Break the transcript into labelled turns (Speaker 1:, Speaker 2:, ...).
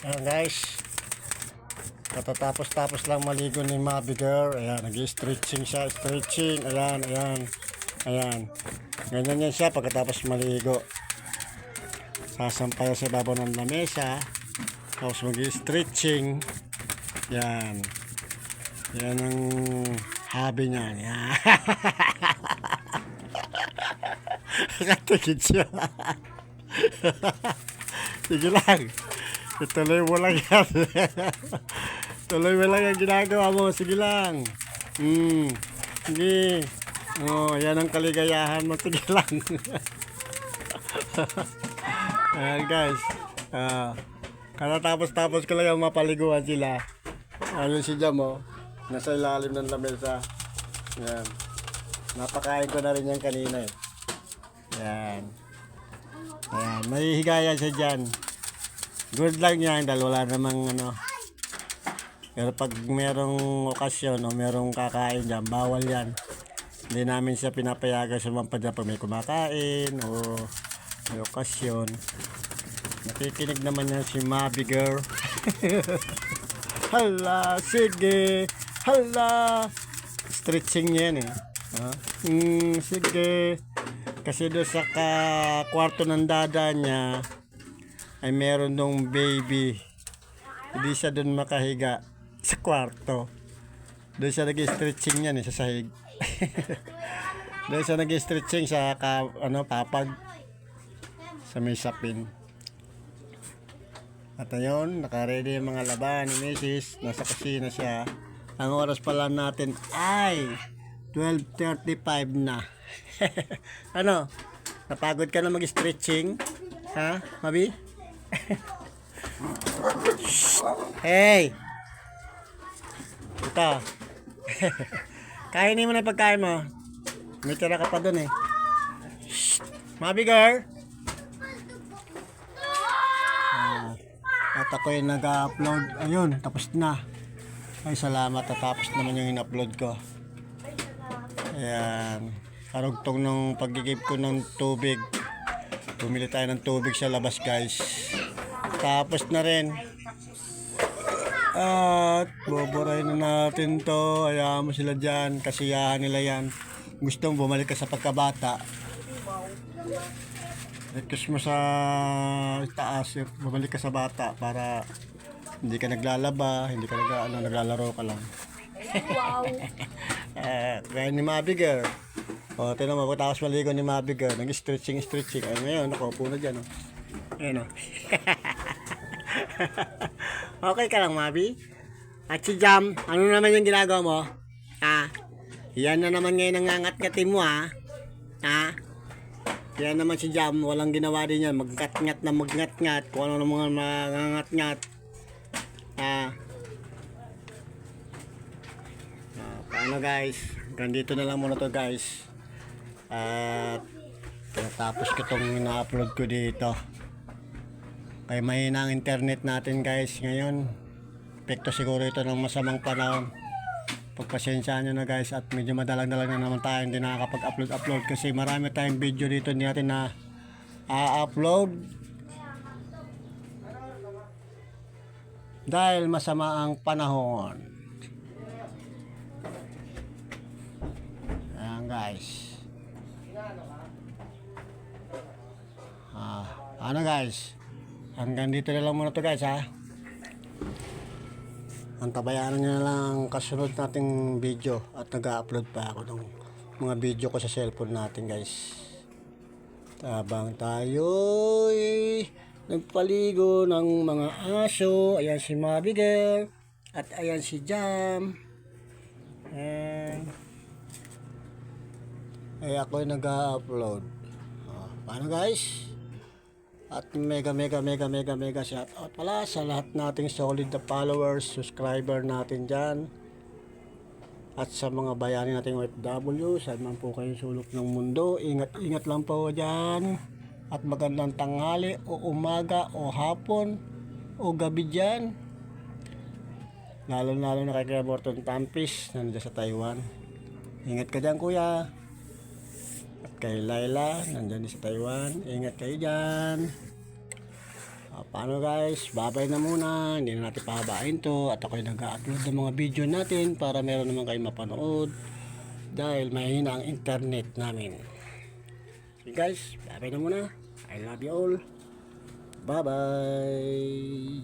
Speaker 1: Ayan guys, katatapos lang maligo ni Mabiger. Ayan, nag-stretching siya, stretching. Ayan, ayan, ayan. Ganyan yan siya pagkatapos maligo. Sasampay sa ibabaw ng lamesa. Tapos mag-stretching. Yan. Yan ang hobby niya. Yan. Katikid siya. Sige lang. Ituloy mo lang yan. Tuloy mo lang yung ginagawa mo. Sige lang. Sige. Oh, yan ang kaligayahan mo. Sige lang. Ayan guys. Katatapos ko lang yung mapaliguan sila. Ayun si Jam, oh. Nasa ilalim ng lamesa. Yan. Napakain ko na rin yan kanina eh. Yan. Ayan. Mahihigaya siya dyan. Good lang yan dahil wala namang ano. Pero pag merong okasyon o merong kakain dyan, bawal yan. Hindi namin siya pinapayagan sumampa dyan pag may kumakain o may okasyon. Nakikinig naman yan si Mabiger. Hala, sige. Hala. Stretching yan eh. Sige. Kasi doon sa kwarto ng dada niya ay meron dong baby. Hindi siya doon makahiga sa kwarto. Doon siya nag-stretching yan eh, sa sahig. Doon siya nag-stretching sa papag sa may sapin. At ayun, naka-ready yung mga laban ni Mrs. Nasa kusina siya. Ang oras pala natin ay 12:35 na. Ano? Napagod ka na mag-stretching? Ha, Mabi? Hey! Ito. Kainin mo na yung pagkain mo. May tira ka pa dun eh. Mabi girl! At ako yung nag-upload. Ayun, tapos na. Ay, salamat. Tapos naman yung in-upload ko. Ayan. Karugtong ng pagigib ko ng tubig. Bumili tayo ng tubig sa labas, guys. Tapos na rin. At buburahin na natin to. Hayaan mo sila dyan. Kasiyahan nila yan. Gustong bumalik ka sa pagkabata. Request mo sa taas, bumalik ka sa bata para hindi ka naglalaba, hindi ka naglalaro ka lang. Wow. Kaya ni Mabiger. O, tinan mo, tapos maligo ni Mabiger, nag-stretching. Ay, ngayon, nakaupo na dyan. Ayan o. Okay ka lang, Mabi? At si Jam, ano naman yung ginagawa mo? Yan na naman ngayon ang ngangat-ngatin mo, ha? Yan naman si Jam, walang ginawa din yan. Mag-ngat-ngat. Kung ano naman mga paano guys? Ganito na lang muna to guys. At tapos ko itong ina-upload ko dito. Kaya mahina ang internet natin guys ngayon. Epekto siguro ito ng masamang panahon. Pagpasensyaan nyo na guys, at medyo madalang-dalang na naman tayo hindi nakakapag-upload kasi marami tayong video dito hindi natin na upload dahil masama ang panahon. Ayan guys. Ano guys, hanggang dito na lang muna to guys ha. Antabayanan nyo na lang kasunod nating video at nag-upload pa ako ng mga video ko sa cellphone natin guys. Tabang tayo'y nagpaligo ng mga aso. Ayan si Mabiger at ayan si Jam. Ako'y nag-upload. Paano guys? At mega shout out pala sa lahat nating solid na followers, subscriber natin dyan. At sa mga bayani nating OFW, saan man po kayo sulok ng mundo, ingat lang po dyan. At magandang tanghali o umaga o hapon o gabi dyan. Lalo na kay Kuya Morton Tampis, nandiyan sa Taiwan. Ingat ka dyan kuya. At kay Laila, nandiyan sa Taiwan. Ingat kayo dyan. Paano guys, babay na muna, hindi na natin pahabain to at ako'y nag-upload ng mga video natin para meron naman kayong mapanood dahil mahina ang internet namin. So guys, babay na muna. I love you all. Bye bye.